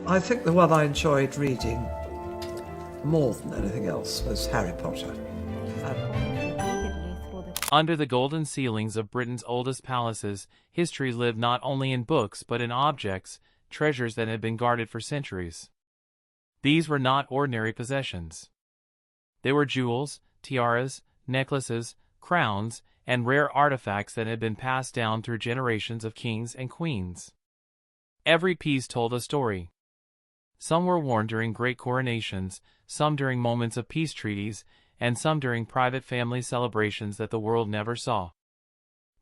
I think the one I enjoyed reading more than anything else was Harry Potter. Under the golden ceilings of Britain's oldest palaces, history lived not only in books but in objects, treasures that had been guarded for centuries. These were not ordinary possessions. They were jewels, tiaras, necklaces, crowns, and rare artifacts that had been passed down through generations of kings and queens. Every piece told a story. Some were worn during great coronations, some during moments of peace treaties, and some during private family celebrations that the world never saw.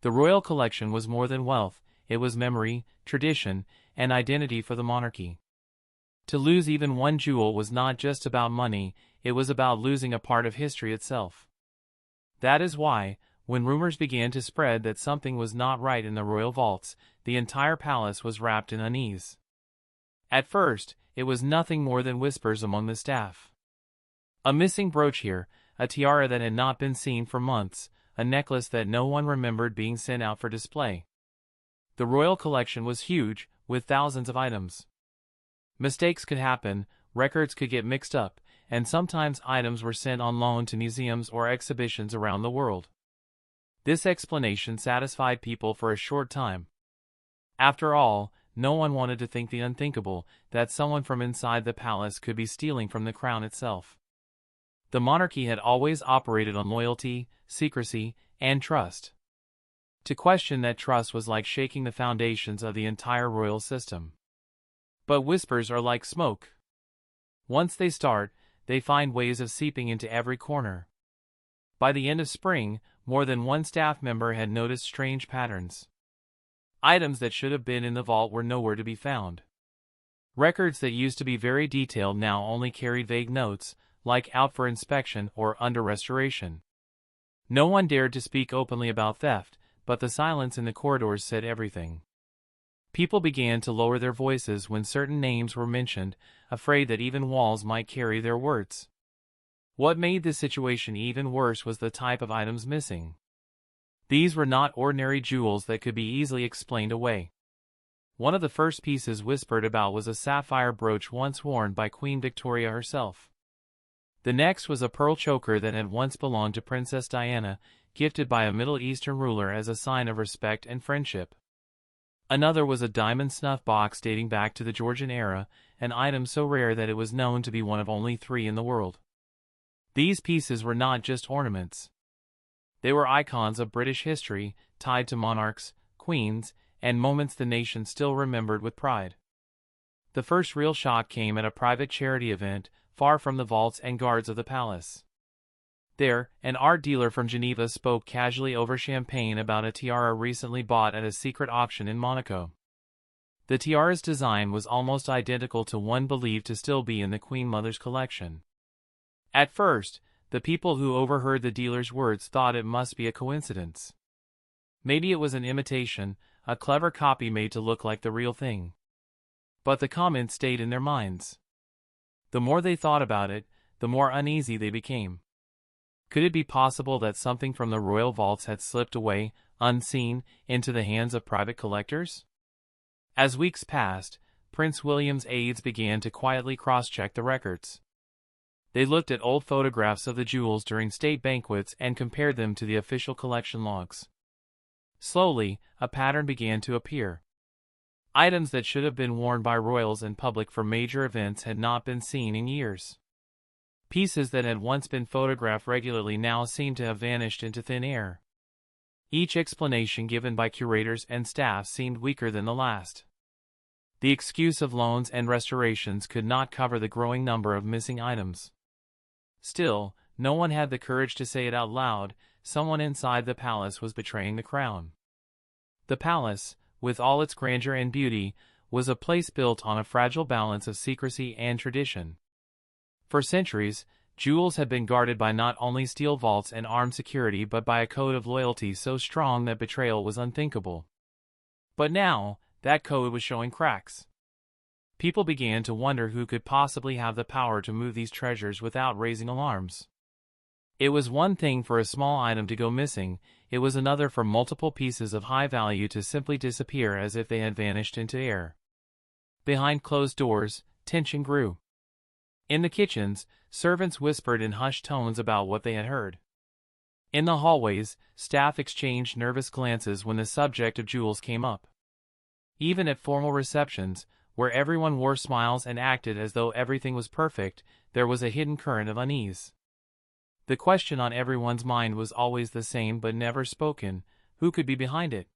The royal collection was more than wealth, it was memory, tradition, and identity for the monarchy. To lose even one jewel was not just about money, it was about losing a part of history itself. That is why, when rumors began to spread that something was not right in the royal vaults, the entire palace was wrapped in unease. At first, it was nothing more than whispers among the staff. A missing brooch here, a tiara that had not been seen for months, a necklace that no one remembered being sent out for display. The royal collection was huge, with thousands of items. Mistakes could happen, records could get mixed up, and sometimes items were sent on loan to museums or exhibitions around the world. This explanation satisfied people for a short time. After all, no one wanted to think the unthinkable, that someone from inside the palace could be stealing from the crown itself. The monarchy had always operated on loyalty, secrecy, and trust. To question that trust was like shaking the foundations of the entire royal system. But whispers are like smoke. Once they start, they find ways of seeping into every corner. By the end of spring, more than one staff member had noticed strange patterns. Items that should have been in the vault were nowhere to be found. Records that used to be very detailed now only carried vague notes, like out for inspection or under restoration. No one dared to speak openly about theft, but the silence in the corridors said everything. People began to lower their voices when certain names were mentioned, afraid that even walls might carry their words. What made this situation even worse was the type of items missing. These were not ordinary jewels that could be easily explained away. One of the first pieces whispered about was a sapphire brooch once worn by Queen Victoria herself. The next was a pearl choker that had once belonged to Princess Diana, gifted by a Middle Eastern ruler as a sign of respect and friendship. Another was a diamond snuff box dating back to the Georgian era, an item so rare that it was known to be one of only 3 in the world. These pieces were not just ornaments. They were icons of British history, tied to monarchs, queens, and moments the nation still remembered with pride. The first real shock came at a private charity event, far from the vaults and guards of the palace. There, an art dealer from Geneva spoke casually over champagne about a tiara recently bought at a secret auction in Monaco. The tiara's design was almost identical to one believed to still be in the Queen Mother's collection. At first, the people who overheard the dealer's words thought it must be a coincidence. Maybe it was an imitation, a clever copy made to look like the real thing. But the comment stayed in their minds. The more they thought about it, the more uneasy they became. Could it be possible that something from the royal vaults had slipped away, unseen, into the hands of private collectors? As weeks passed, Prince William's aides began to quietly cross-check the records. They looked at old photographs of the jewels during state banquets and compared them to the official collection logs. Slowly, a pattern began to appear. Items that should have been worn by royals in public for major events had not been seen in years. Pieces that had once been photographed regularly now seemed to have vanished into thin air. Each explanation given by curators and staff seemed weaker than the last. The excuse of loans and restorations could not cover the growing number of missing items. Still, no one had the courage to say it out loud. Someone inside the palace was betraying the crown. The palace, with all its grandeur and beauty, was a place built on a fragile balance of secrecy and tradition. For centuries, jewels had been guarded by not only steel vaults and armed security but by a code of loyalty so strong that betrayal was unthinkable. But now, that code was showing cracks. People began to wonder who could possibly have the power to move these treasures without raising alarms. It was one thing for a small item to go missing, it was another for multiple pieces of high value to simply disappear as if they had vanished into air. Behind closed doors, tension grew. In the kitchens, servants whispered in hushed tones about what they had heard. In the hallways, staff exchanged nervous glances when the subject of jewels came up. Even at formal receptions, where everyone wore smiles and acted as though everything was perfect, there was a hidden current of unease. The question on everyone's mind was always the same but never spoken: who could be behind it?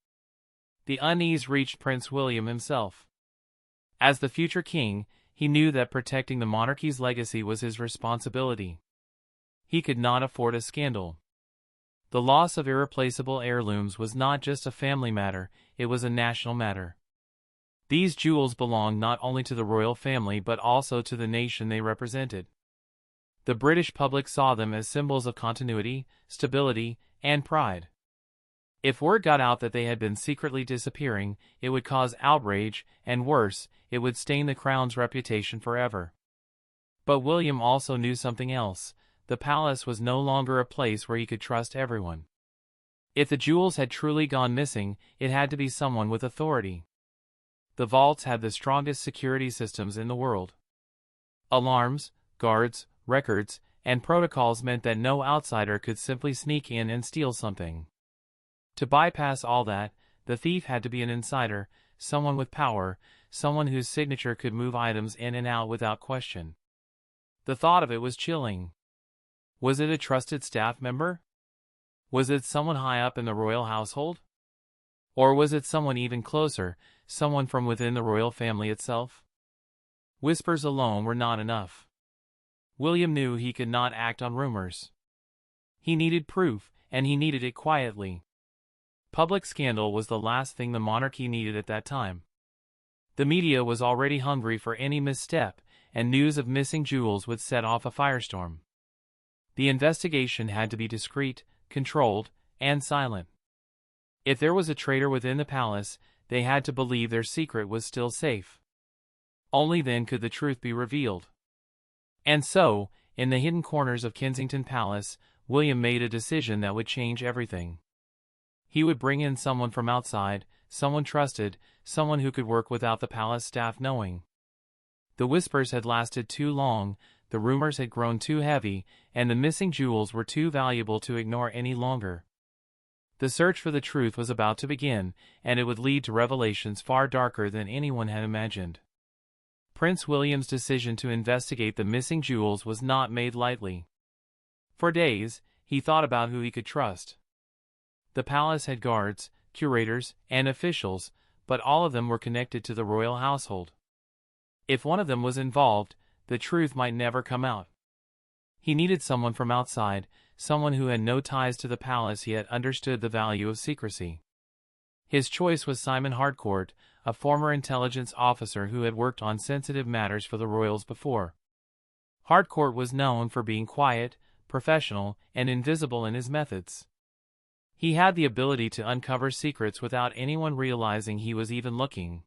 The unease reached Prince William himself. As the future king, he knew that protecting the monarchy's legacy was his responsibility. He could not afford a scandal. The loss of irreplaceable heirlooms was not just a family matter, it was a national matter. These jewels belonged not only to the royal family but also to the nation they represented. The British public saw them as symbols of continuity, stability, and pride. If word got out that they had been secretly disappearing, it would cause outrage, and worse, it would stain the crown's reputation forever. But William also knew something else. The palace was no longer a place where he could trust everyone. If the jewels had truly gone missing, it had to be someone with authority. The vaults had the strongest security systems in the world. Alarms, guards, records, and protocols meant that no outsider could simply sneak in and steal something. To bypass all that, the thief had to be an insider, someone with power, someone whose signature could move items in and out without question. The thought of it was chilling. Was it a trusted staff member? Was it someone high up in the royal household? Or was it someone even closer, someone from within the royal family itself? Whispers alone were not enough. William knew he could not act on rumors. He needed proof, and he needed it quietly. Public scandal was the last thing the monarchy needed at that time. The media was already hungry for any misstep, and news of missing jewels would set off a firestorm. The investigation had to be discreet, controlled, and silent. If there was a traitor within the palace, they had to believe their secret was still safe. Only then could the truth be revealed. And so, in the hidden corners of Kensington Palace, William made a decision that would change everything. He would bring in someone from outside, someone trusted, someone who could work without the palace staff knowing. The whispers had lasted too long, the rumors had grown too heavy, and the missing jewels were too valuable to ignore any longer. The search for the truth was about to begin, and it would lead to revelations far darker than anyone had imagined. Prince William's decision to investigate the missing jewels was not made lightly. For days, he thought about who he could trust. The palace had guards, curators, and officials, but all of them were connected to the royal household. If one of them was involved, the truth might never come out. He needed someone from outside, someone who had no ties to the palace yet understood the value of secrecy. His choice was Simon Harcourt, a former intelligence officer who had worked on sensitive matters for the royals before. Harcourt was known for being quiet, professional, and invisible in his methods. He had the ability to uncover secrets without anyone realizing he was even looking.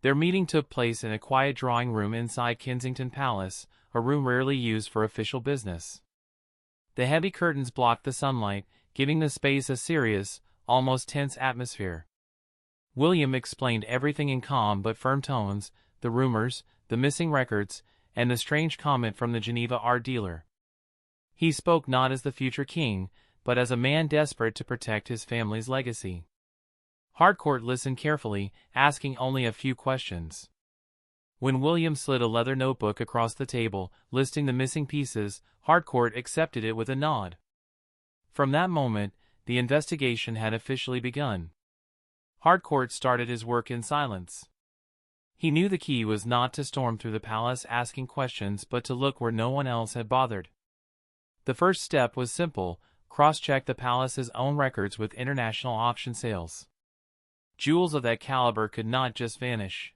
Their meeting took place in a quiet drawing room inside Kensington Palace, a room rarely used for official business. The heavy curtains blocked the sunlight, giving the space a serious, almost tense atmosphere. William explained everything in calm but firm tones: the rumors, the missing records, and the strange comment from the Geneva art dealer. He spoke not as the future king, but as a man desperate to protect his family's legacy. Harcourt listened carefully, asking only a few questions. When William slid a leather notebook across the table, listing the missing pieces, Harcourt accepted it with a nod. From that moment, the investigation had officially begun. Harcourt started his work in silence. He knew the key was not to storm through the palace asking questions but to look where no one else had bothered. The first step was simple: cross-check the palace's own records with international auction sales. Jewels of that caliber could not just vanish.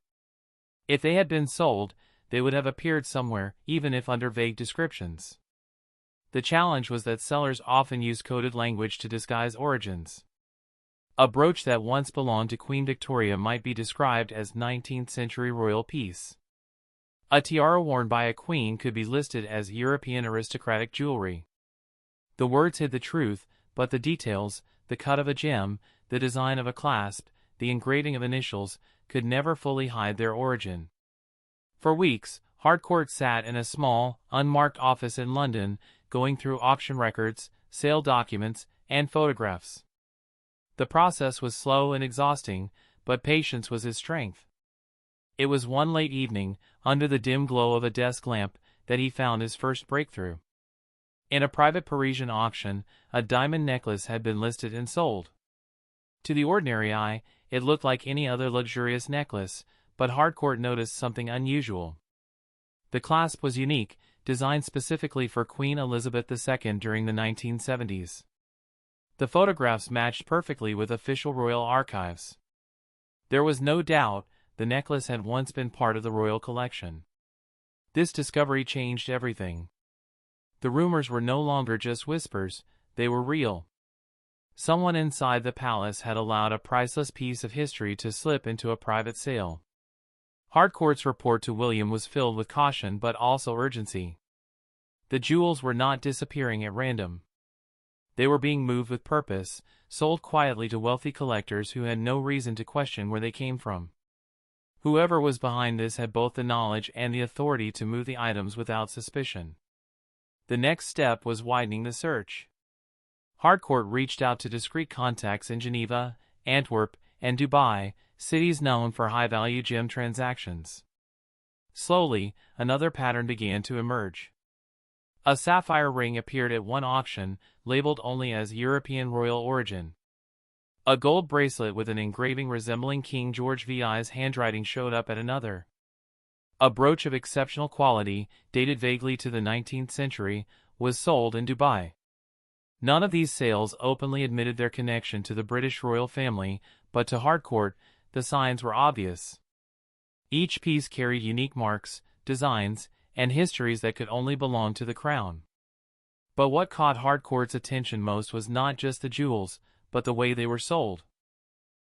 If they had been sold, they would have appeared somewhere, even if under vague descriptions. The challenge was that sellers often used coded language to disguise origins. A brooch that once belonged to Queen Victoria might be described as 19th-century royal piece. A tiara worn by a queen could be listed as European aristocratic jewelry. The words hid the truth, but the details, the cut of a gem, the design of a clasp, the engraving of initials, could never fully hide their origin. For weeks, Harcourt sat in a small, unmarked office in London, going through auction records, sale documents, and photographs. The process was slow and exhausting, but patience was his strength. It was one late evening, under the dim glow of a desk lamp, that he found his first breakthrough. In a private Parisian auction, a diamond necklace had been listed and sold. To the ordinary eye, it looked like any other luxurious necklace, but Harcourt noticed something unusual. The clasp was unique, designed specifically for Queen Elizabeth II during the 1970s. The photographs matched perfectly with official royal archives. There was no doubt the necklace had once been part of the royal collection. This discovery changed everything. The rumors were no longer just whispers, they were real. Someone inside the palace had allowed a priceless piece of history to slip into a private sale. Harcourt's report to William was filled with caution but also urgency. The jewels were not disappearing at random. They were being moved with purpose, sold quietly to wealthy collectors who had no reason to question where they came from. Whoever was behind this had both the knowledge and the authority to move the items without suspicion. The next step was widening the search. Harcourt reached out to discreet contacts in Geneva, Antwerp, and Dubai, cities known for high-value gem transactions. Slowly, another pattern began to emerge. A sapphire ring appeared at one auction, labeled only as European royal origin. A gold bracelet with an engraving resembling King George VI's handwriting showed up at another. A brooch of exceptional quality, dated vaguely to the 19th century, was sold in Dubai. None of these sales openly admitted their connection to the British royal family, but to Harcourt, the signs were obvious. Each piece carried unique marks, designs, and histories that could only belong to the crown. But what caught Harcourt's attention most was not just the jewels, but the way they were sold.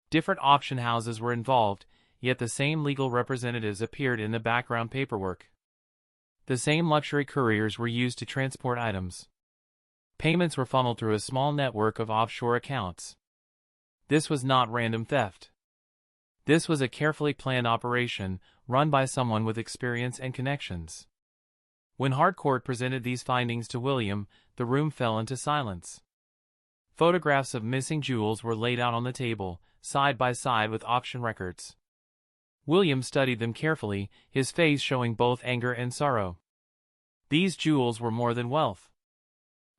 Different auction houses were involved, yet the same legal representatives appeared in the background paperwork. The same luxury couriers were used to transport items. Payments were funneled through a small network of offshore accounts. This was not random theft. This was a carefully planned operation, run by someone with experience and connections. When Harcourt presented these findings to William, the room fell into silence. Photographs of missing jewels were laid out on the table, side by side with auction records. William studied them carefully, his face showing both anger and sorrow. These jewels were more than wealth.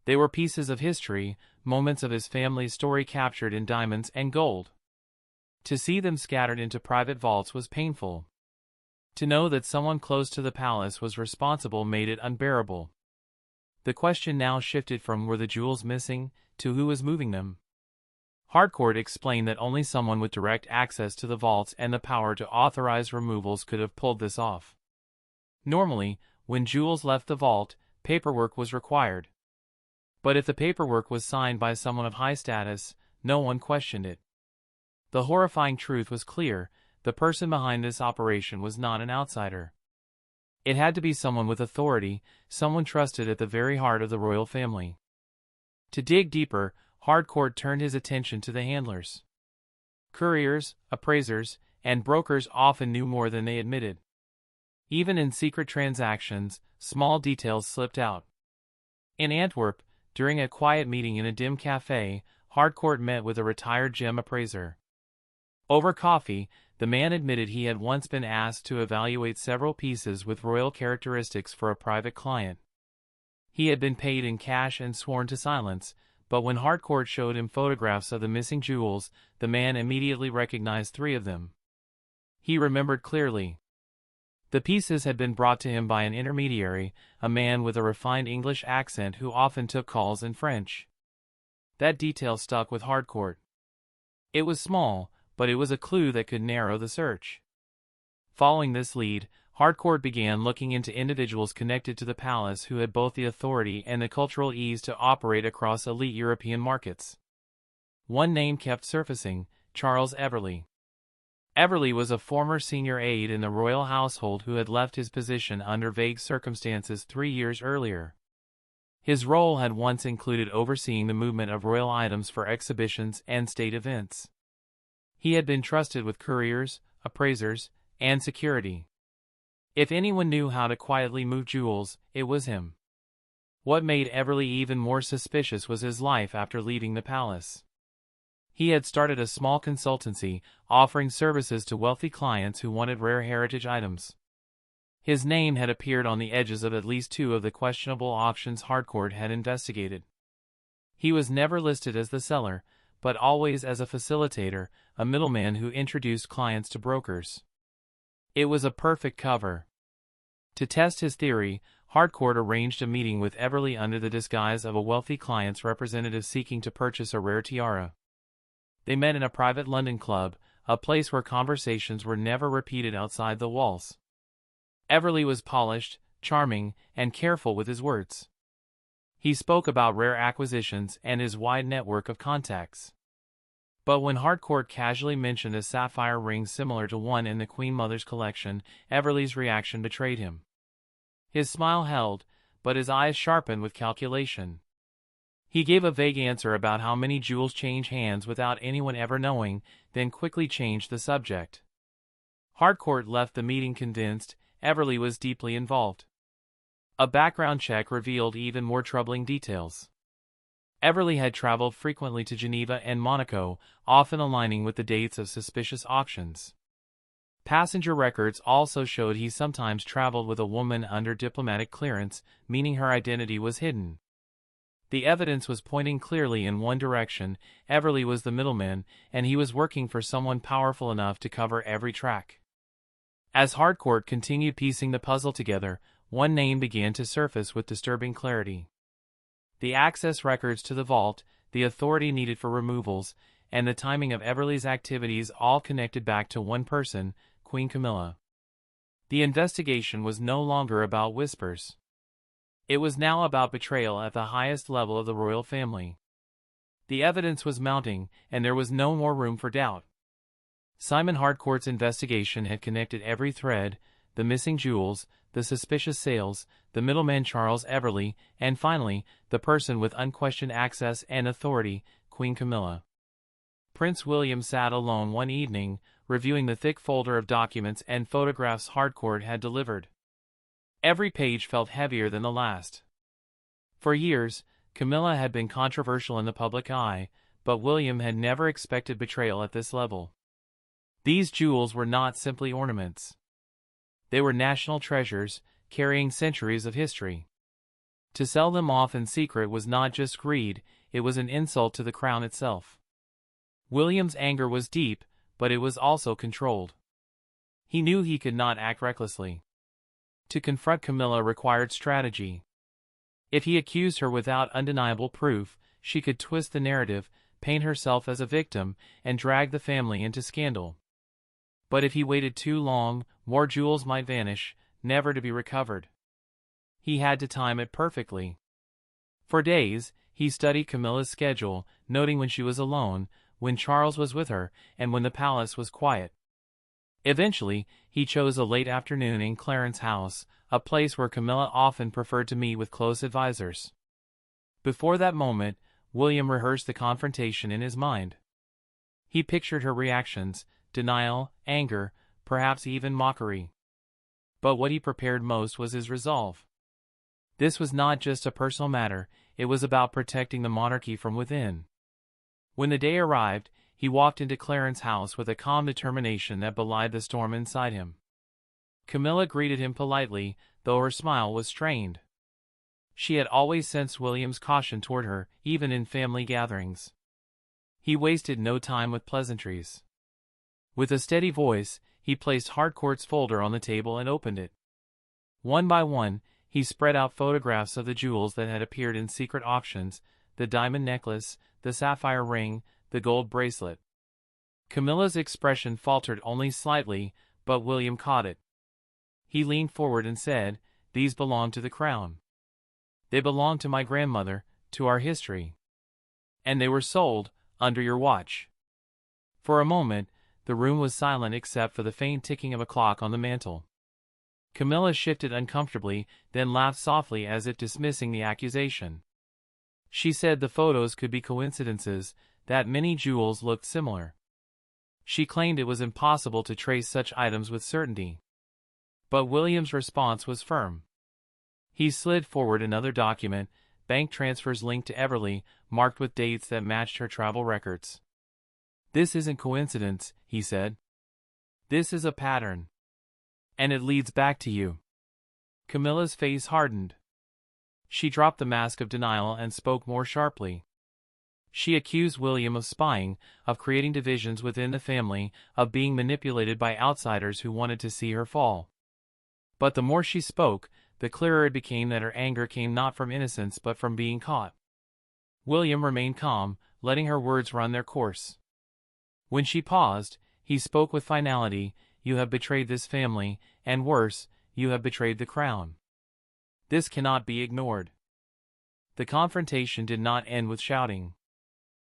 They were pieces of history, moments of his family's story captured in diamonds and gold. To see them scattered into private vaults was painful. To know that someone close to the palace was responsible made it unbearable. The question now shifted from were the jewels missing, to who was moving them. Harcourt explained that only someone with direct access to the vaults and the power to authorize removals could have pulled this off. Normally, when jewels left the vault, paperwork was required. But if the paperwork was signed by someone of high status, no one questioned it. The horrifying truth was clear: the person behind this operation was not an outsider. It had to be someone with authority, someone trusted at the very heart of the royal family. To dig deeper, Harcourt turned his attention to the handlers. Couriers, appraisers, and brokers often knew more than they admitted. Even in secret transactions, small details slipped out. In Antwerp, during a quiet meeting in a dim cafe, Harcourt met with a retired gem appraiser. Over coffee, the man admitted he had once been asked to evaluate several pieces with royal characteristics for a private client. He had been paid in cash and sworn to silence, but when Harcourt showed him photographs of the missing jewels, the man immediately recognized 3 of them. He remembered clearly. The pieces had been brought to him by an intermediary, a man with a refined English accent who often took calls in French. That detail stuck with Harcourt. It was small, but it was a clue that could narrow the search. Following this lead, Harcourt began looking into individuals connected to the palace who had both the authority and the cultural ease to operate across elite European markets. One name kept surfacing: Charles Everley. Everley was a former senior aide in the royal household who had left his position under vague circumstances 3 years earlier. His role had once included overseeing the movement of royal items for exhibitions and state events. He had been trusted with couriers, appraisers, and security. If anyone knew how to quietly move jewels, it was him. What made Everly even more suspicious was his life after leaving the palace. He had started a small consultancy, offering services to wealthy clients who wanted rare heritage items. His name had appeared on the edges of at least 2 of the questionable auctions Harcourt had investigated. He was never listed as the seller, but always as a facilitator, a middleman who introduced clients to brokers. It was a perfect cover. To test his theory, Harcourt arranged a meeting with Everly under the disguise of a wealthy client's representative seeking to purchase a rare tiara. They met in a private London club, a place where conversations were never repeated outside the walls. Everly was polished, charming, and careful with his words. He spoke about rare acquisitions and his wide network of contacts. But when Harcourt casually mentioned a sapphire ring similar to one in the Queen Mother's collection, Everly's reaction betrayed him. His smile held, but his eyes sharpened with calculation. He gave a vague answer about how many jewels change hands without anyone ever knowing, then quickly changed the subject. Harcourt left the meeting convinced Everly was deeply involved. A background check revealed even more troubling details. Everly had traveled frequently to Geneva and Monaco, often aligning with the dates of suspicious auctions. Passenger records also showed he sometimes traveled with a woman under diplomatic clearance, meaning her identity was hidden. The evidence was pointing clearly in one direction: Everly was the middleman, and he was working for someone powerful enough to cover every track. As Harcourt continued piecing the puzzle together, one name began to surface with disturbing clarity. The access records to the vault, the authority needed for removals, and the timing of Everly's activities all connected back to one person, Queen Camilla. The investigation was no longer about whispers. It was now about betrayal at the highest level of the royal family. The evidence was mounting, and there was no more room for doubt. Simon Harcourt's investigation had connected every thread: the missing jewels, the suspicious sales, the middleman Charles Everly, and finally, the person with unquestioned access and authority, Queen Camilla. Prince William sat alone one evening, reviewing the thick folder of documents and photographs Harcourt had delivered. Every page felt heavier than the last. For years, Camilla had been controversial in the public eye, but William had never expected betrayal at this level. These jewels were not simply ornaments. They were national treasures, carrying centuries of history. To sell them off in secret was not just greed, it was an insult to the crown itself. William's anger was deep, but it was also controlled. He knew he could not act recklessly. To confront Camilla required strategy. If he accused her without undeniable proof, she could twist the narrative, paint herself as a victim, and drag the family into scandal. But if he waited too long, more jewels might vanish, never to be recovered. He had to time it perfectly. For days, he studied Camilla's schedule, noting when she was alone, when Charles was with her, and when the palace was quiet. Eventually, he chose a late afternoon in Clarence House, a place where Camilla often preferred to meet with close advisors. Before that moment, William rehearsed the confrontation in his mind. He pictured her reactions: denial, anger, perhaps even mockery. But what he prepared most was his resolve. This was not just a personal matter, it was about protecting the monarchy from within. When the day arrived, he walked into Clarence House with a calm determination that belied the storm inside him. Camilla greeted him politely, though her smile was strained. She had always sensed William's caution toward her, even in family gatherings. He wasted no time with pleasantries. With a steady voice, he placed Harcourt's folder on the table and opened it. One by one, he spread out photographs of the jewels that had appeared in secret auctions: the diamond necklace, the sapphire ring, the gold bracelet. Camilla's expression faltered only slightly, but William caught it. He leaned forward and said, "These belong to the crown. They belong to my grandmother, to our history. And they were sold, under your watch." For a moment, the room was silent except for the faint ticking of a clock on the mantel. Camilla shifted uncomfortably, then laughed softly as if dismissing the accusation. She said the photos could be coincidences, that many jewels looked similar. She claimed it was impossible to trace such items with certainty. But William's response was firm. He slid forward another document, bank transfers linked to Everly, marked with dates that matched her travel records. "This isn't coincidence," he said. "This is a pattern. And it leads back to you." Camilla's face hardened. She dropped the mask of denial and spoke more sharply. She accused William of spying, of creating divisions within the family, of being manipulated by outsiders who wanted to see her fall. But the more she spoke, the clearer it became that her anger came not from innocence but from being caught. William remained calm, letting her words run their course. When she paused, he spoke with finality. "You have betrayed this family, and worse, you have betrayed the crown. This cannot be ignored." The confrontation did not end with shouting.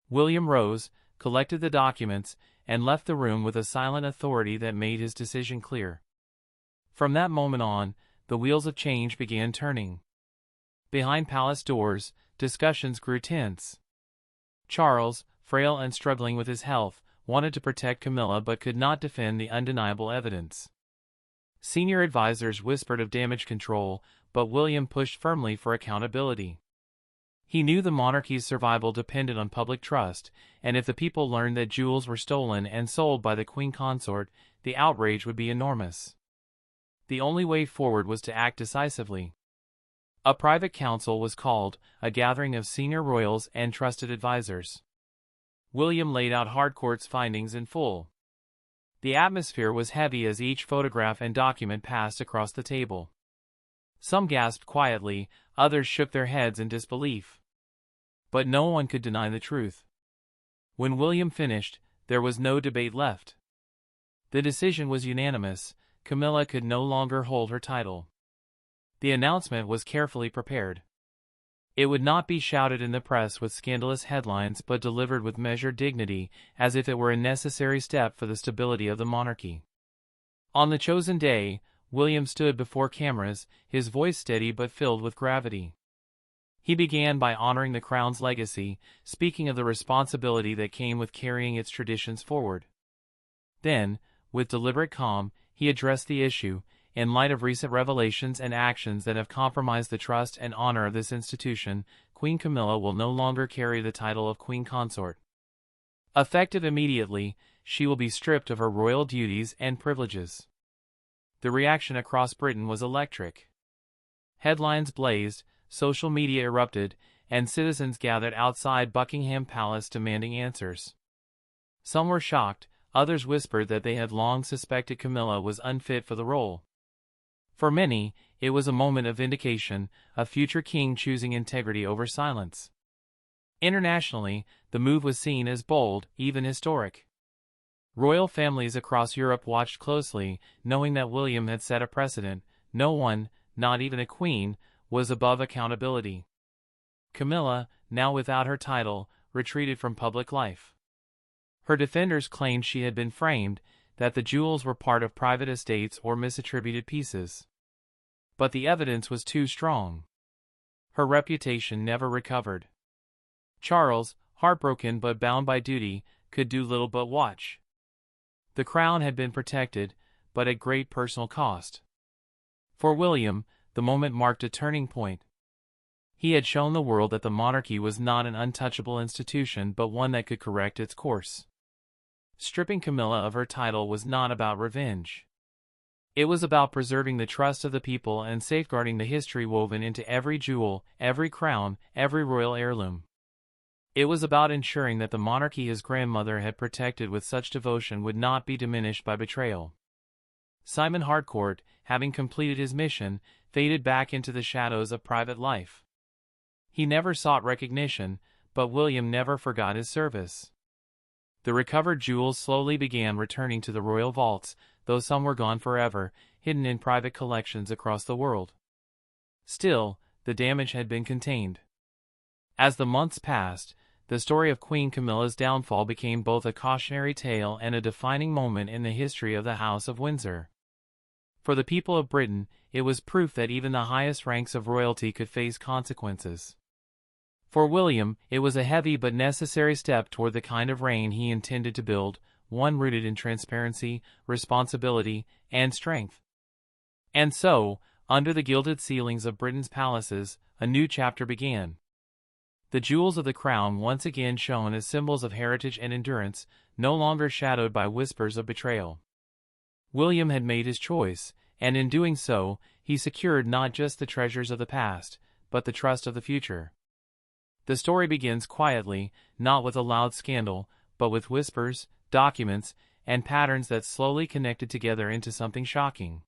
William rose, collected the documents, and left the room with a silent authority that made his decision clear. From that moment on, the wheels of change began turning. Behind palace doors, discussions grew tense. Charles, frail and struggling with his health, wanted to protect Camilla but could not defend the undeniable evidence. Senior advisors whispered of damage control, but William pushed firmly for accountability. He knew the monarchy's survival depended on public trust, and if the people learned that jewels were stolen and sold by the queen consort, the outrage would be enormous. The only way forward was to act decisively. A private council was called, a gathering of senior royals and trusted advisors. William laid out Harcourt's findings in full. The atmosphere was heavy as each photograph and document passed across the table. Some gasped quietly, others shook their heads in disbelief. But no one could deny the truth. When William finished, there was no debate left. The decision was unanimous. Camilla could no longer hold her title. The announcement was carefully prepared. It would not be shouted in the press with scandalous headlines but delivered with measured dignity, as if it were a necessary step for the stability of the monarchy. On the chosen day, William stood before cameras, his voice steady but filled with gravity. He began by honoring the crown's legacy, speaking of the responsibility that came with carrying its traditions forward. Then, with deliberate calm, he addressed the issue. "In light of recent revelations and actions that have compromised the trust and honor of this institution, Queen Camilla will no longer carry the title of Queen Consort. Effective immediately, she will be stripped of her royal duties and privileges." The reaction across Britain was electric. Headlines blazed, social media erupted, and citizens gathered outside Buckingham Palace demanding answers. Some were shocked, others whispered that they had long suspected Camilla was unfit for the role. For many, it was a moment of vindication, a future king choosing integrity over silence. Internationally, the move was seen as bold, even historic. Royal families across Europe watched closely, knowing that William had set a precedent. No one, not even a queen, was above accountability. Camilla, now without her title, retreated from public life. Her defenders claimed she had been framed, that the jewels were part of private estates or misattributed pieces. But the evidence was too strong. Her reputation never recovered. Charles, heartbroken but bound by duty, could do little but watch. The crown had been protected, but at great personal cost. For William, the moment marked a turning point. He had shown the world that the monarchy was not an untouchable institution but one that could correct its course. Stripping Camilla of her title was not about revenge. It was about preserving the trust of the people and safeguarding the history woven into every jewel, every crown, every royal heirloom. It was about ensuring that the monarchy his grandmother had protected with such devotion would not be diminished by betrayal. Simon Harcourt, having completed his mission, faded back into the shadows of private life. He never sought recognition, but William never forgot his service. The recovered jewels slowly began returning to the royal vaults, though some were gone forever, hidden in private collections across the world. Still, the damage had been contained. As the months passed, the story of Queen Camilla's downfall became both a cautionary tale and a defining moment in the history of the House of Windsor. For the people of Britain, it was proof that even the highest ranks of royalty could face consequences. For William, it was a heavy but necessary step toward the kind of reign he intended to build, one rooted in transparency, responsibility, and strength. And so, under the gilded ceilings of Britain's palaces, a new chapter began. The jewels of the crown once again shone as symbols of heritage and endurance, no longer shadowed by whispers of betrayal. William had made his choice, and in doing so, he secured not just the treasures of the past, but the trust of the future. The story begins quietly, not with a loud scandal, but with whispers, documents, and patterns that slowly connected together into something shocking.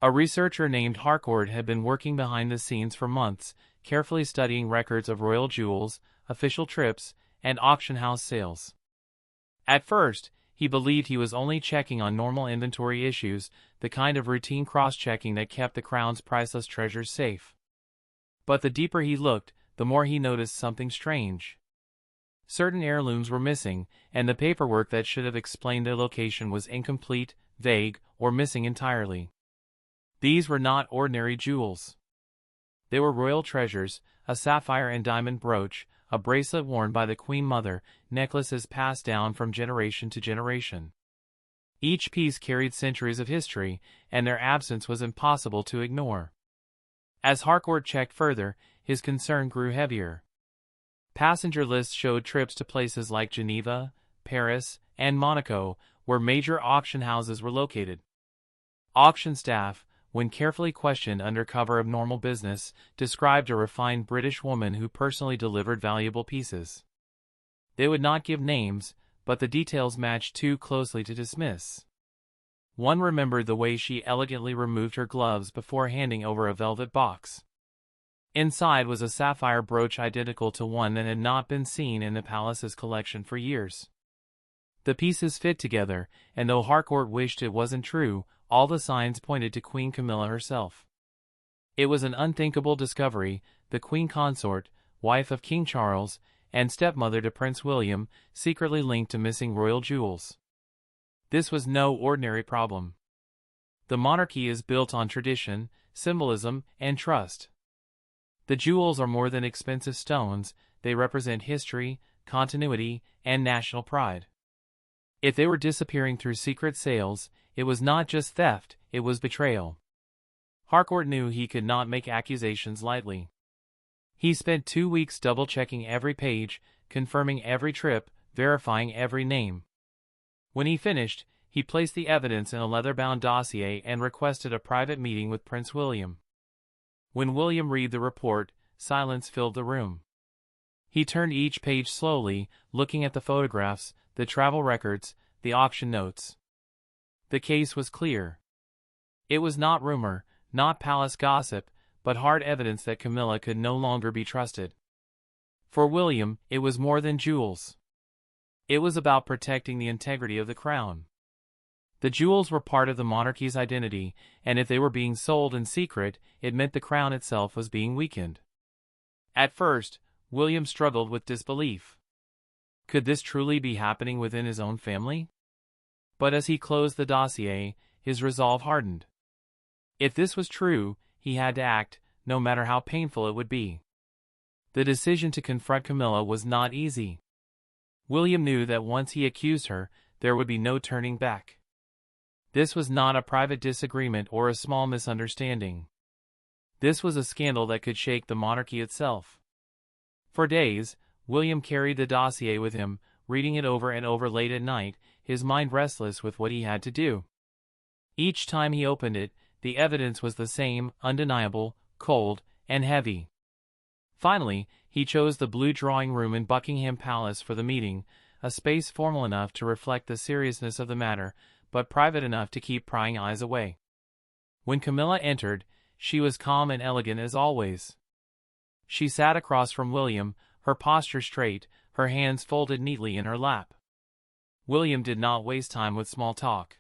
A researcher named Harcourt had been working behind the scenes for months, carefully studying records of royal jewels, official trips, and auction house sales. At first, he believed he was only checking on normal inventory issues, the kind of routine cross-checking that kept the crown's priceless treasures safe. But the deeper he looked, the more he noticed something strange. Certain heirlooms were missing, and the paperwork that should have explained their location was incomplete, vague, or missing entirely. These were not ordinary jewels. They were royal treasures, a sapphire and diamond brooch, a bracelet worn by the Queen Mother, necklaces passed down from generation to generation. Each piece carried centuries of history, and their absence was impossible to ignore. As Harcourt checked further, his concern grew heavier. Passenger lists showed trips to places like Geneva, Paris, and Monaco, where major auction houses were located. Auction staff, when carefully questioned under cover of normal business, described a refined British woman who personally delivered valuable pieces. They would not give names, but the details matched too closely to dismiss. One remembered the way she elegantly removed her gloves before handing over a velvet box. Inside was a sapphire brooch identical to one that had not been seen in the palace's collection for years. The pieces fit together, and though Harcourt wished it wasn't true, all the signs pointed to Queen Camilla herself. It was an unthinkable discovery. The Queen Consort, wife of King Charles, and stepmother to Prince William, secretly linked to missing royal jewels. This was no ordinary problem. The monarchy is built on tradition, symbolism, and trust. The jewels are more than expensive stones, they represent history, continuity, and national pride. If they were disappearing through secret sales, it was not just theft, it was betrayal. Harcourt knew he could not make accusations lightly. He spent 2 weeks double-checking every page, confirming every trip, verifying every name. When he finished, he placed the evidence in a leather-bound dossier and requested a private meeting with Prince William. When William read the report, silence filled the room. He turned each page slowly, looking at the photographs, the travel records, the auction notes. The case was clear. It was not rumor, not palace gossip, but hard evidence that Camilla could no longer be trusted. For William, it was more than jewels. It was about protecting the integrity of the crown. The jewels were part of the monarchy's identity, and if they were being sold in secret, it meant the crown itself was being weakened. At first, William struggled with disbelief. Could this truly be happening within his own family? But as he closed the dossier, his resolve hardened. If this was true, he had to act, no matter how painful it would be. The decision to confront Camilla was not easy. William knew that once he accused her, there would be no turning back. This was not a private disagreement or a small misunderstanding. This was a scandal that could shake the monarchy itself. For days, William carried the dossier with him, reading it over and over late at night, his mind restless with what he had to do. Each time he opened it, the evidence was the same, undeniable, cold, and heavy. Finally, he chose the blue drawing room in Buckingham Palace for the meeting, a space formal enough to reflect the seriousness of the matter, but private enough to keep prying eyes away. When Camilla entered, she was calm and elegant as always. She sat across from William, her posture straight, her hands folded neatly in her lap. William did not waste time with small talk.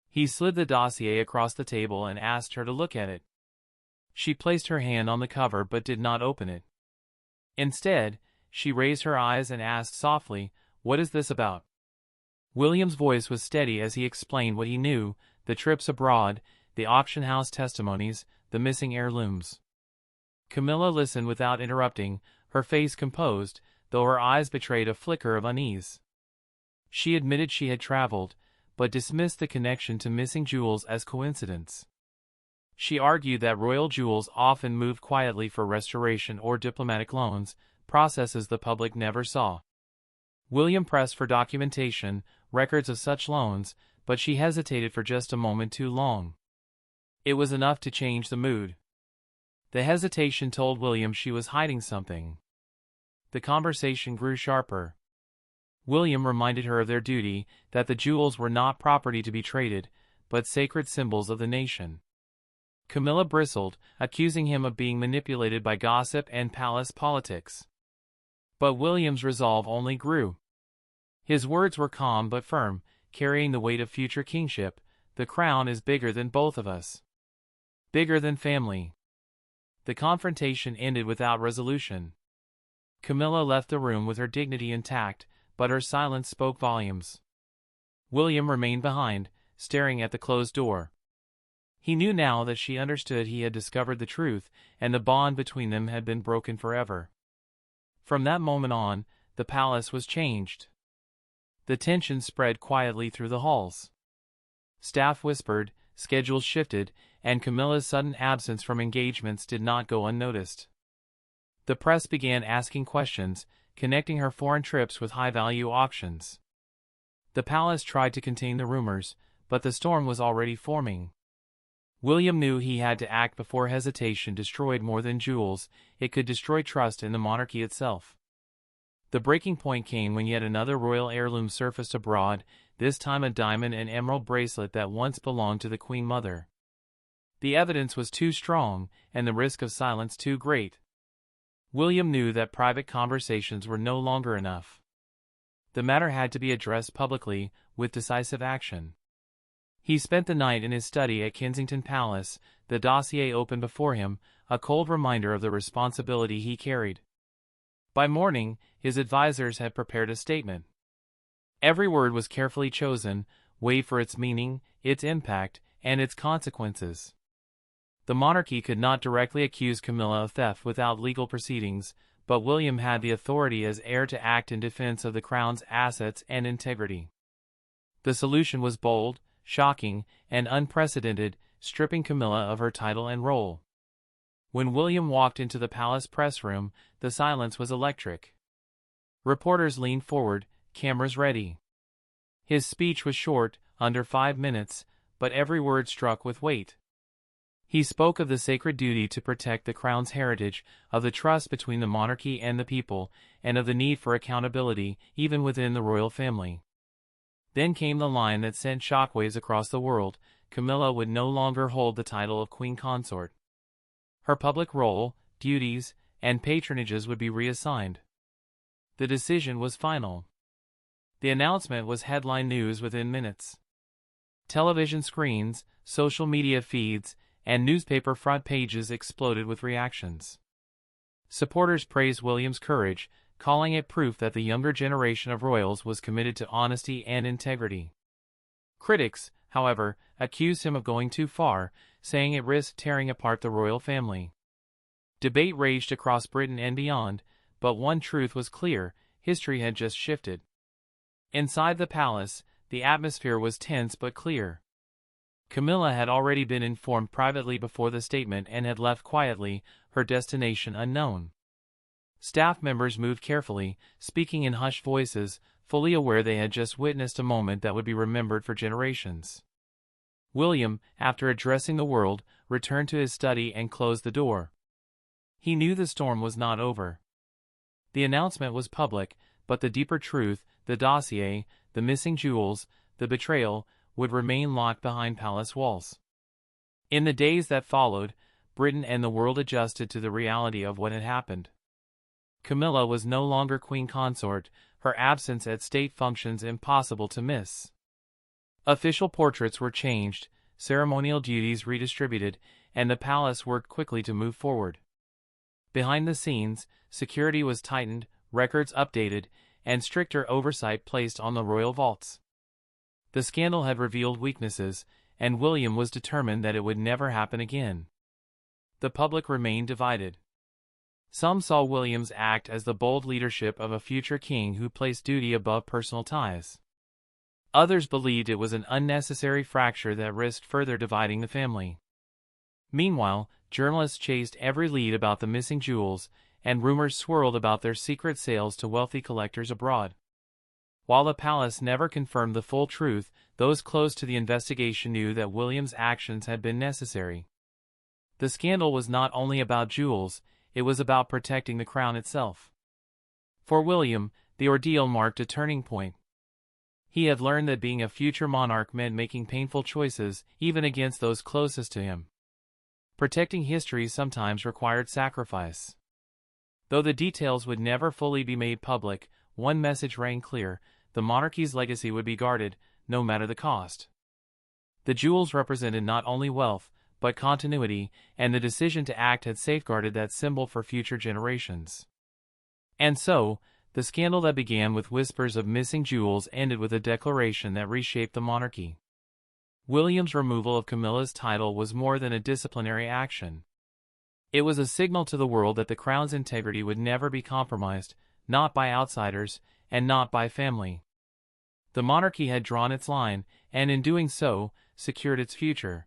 He slid the dossier across the table and asked her to look at it. She placed her hand on the cover but did not open it. Instead, she raised her eyes and asked softly, "What is this about?" William's voice was steady as he explained what he knew, the trips abroad, the auction house testimonies, the missing heirlooms. Camilla listened without interrupting, her face composed, though her eyes betrayed a flicker of unease. She admitted she had traveled, but dismissed the connection to missing jewels as coincidence. She argued that royal jewels often moved quietly for restoration or diplomatic loans, processes the public never saw. William pressed for documentation, records of such loans, but she hesitated for just a moment too long. It was enough to change the mood. The hesitation told William she was hiding something. The conversation grew sharper. William reminded her of their duty, that the jewels were not property to be traded, but sacred symbols of the nation. Camilla bristled, accusing him of being manipulated by gossip and palace politics. But William's resolve only grew. His words were calm but firm, carrying the weight of future kingship. The crown is bigger than both of us. Bigger than family. The confrontation ended without resolution. Camilla left the room with her dignity intact, but her silence spoke volumes. William remained behind, staring at the closed door. He knew now that she understood he had discovered the truth, and the bond between them had been broken forever. From that moment on, the palace was changed. The tension spread quietly through the halls. Staff whispered, schedules shifted, and Camilla's sudden absence from engagements did not go unnoticed. The press began asking questions, connecting her foreign trips with high-value auctions. The palace tried to contain the rumors, but the storm was already forming. William knew he had to act before hesitation destroyed more than jewels, it could destroy trust in the monarchy itself. The breaking point came when yet another royal heirloom surfaced abroad, this time a diamond and emerald bracelet that once belonged to the Queen Mother. The evidence was too strong, and the risk of silence too great. William knew that private conversations were no longer enough. The matter had to be addressed publicly, with decisive action. He spent the night in his study at Kensington Palace, the dossier open before him, a cold reminder of the responsibility he carried. By morning, his advisors had prepared a statement. Every word was carefully chosen, weighed for its meaning, its impact, and its consequences. The monarchy could not directly accuse Camilla of theft without legal proceedings, but William had the authority as heir to act in defense of the crown's assets and integrity. The solution was bold, shocking, and unprecedented, stripping Camilla of her title and role. When William walked into the palace press room, the silence was electric. Reporters leaned forward, cameras ready. His speech was short, under 5 minutes, but every word struck with weight. He spoke of the sacred duty to protect the crown's heritage, of the trust between the monarchy and the people, and of the need for accountability, even within the royal family. Then came the line that sent shockwaves across the world: Camilla would no longer hold the title of Queen Consort. Her public role, duties, and patronages would be reassigned. The decision was final. The announcement was headline news within minutes. Television screens, social media feeds, and newspaper front pages exploded with reactions. Supporters praised William's courage, calling it proof that the younger generation of royals was committed to honesty and integrity. Critics, however, accused him of going too far, saying it risked tearing apart the royal family. Debate raged across Britain and beyond, but one truth was clear: history had just shifted. Inside the palace, the atmosphere was tense but clear. Camilla had already been informed privately before the statement and had left quietly, her destination unknown. Staff members moved carefully, speaking in hushed voices, fully aware they had just witnessed a moment that would be remembered for generations. William, after addressing the world, returned to his study and closed the door. He knew the storm was not over. The announcement was public, but the deeper truth, the dossier, the missing jewels, the betrayal, would remain locked behind palace walls. In the days that followed, Britain and the world adjusted to the reality of what had happened. Camilla was no longer Queen Consort, her absence at state functions impossible to miss. Official portraits were changed, ceremonial duties redistributed, and the palace worked quickly to move forward. Behind the scenes, security was tightened, records updated, and stricter oversight placed on the royal vaults. The scandal had revealed weaknesses, and William was determined that it would never happen again. The public remained divided. Some saw William's act as the bold leadership of a future king who placed duty above personal ties. Others believed it was an unnecessary fracture that risked further dividing the family. Meanwhile, journalists chased every lead about the missing jewels, and rumors swirled about their secret sales to wealthy collectors abroad. While the palace never confirmed the full truth, those close to the investigation knew that William's actions had been necessary. The scandal was not only about jewels, it was about protecting the crown itself. For William, the ordeal marked a turning point. He had learned that being a future monarch meant making painful choices, even against those closest to him. Protecting history sometimes required sacrifice. Though the details would never fully be made public, one message rang clear: the monarchy's legacy would be guarded, no matter the cost. The jewels represented not only wealth, but continuity, and the decision to act had safeguarded that symbol for future generations. And so, the scandal that began with whispers of missing jewels ended with a declaration that reshaped the monarchy. William's removal of Camilla's title was more than a disciplinary action. It was a signal to the world that the crown's integrity would never be compromised, not by outsiders, and not by family. The monarchy had drawn its line, and in doing so, secured its future.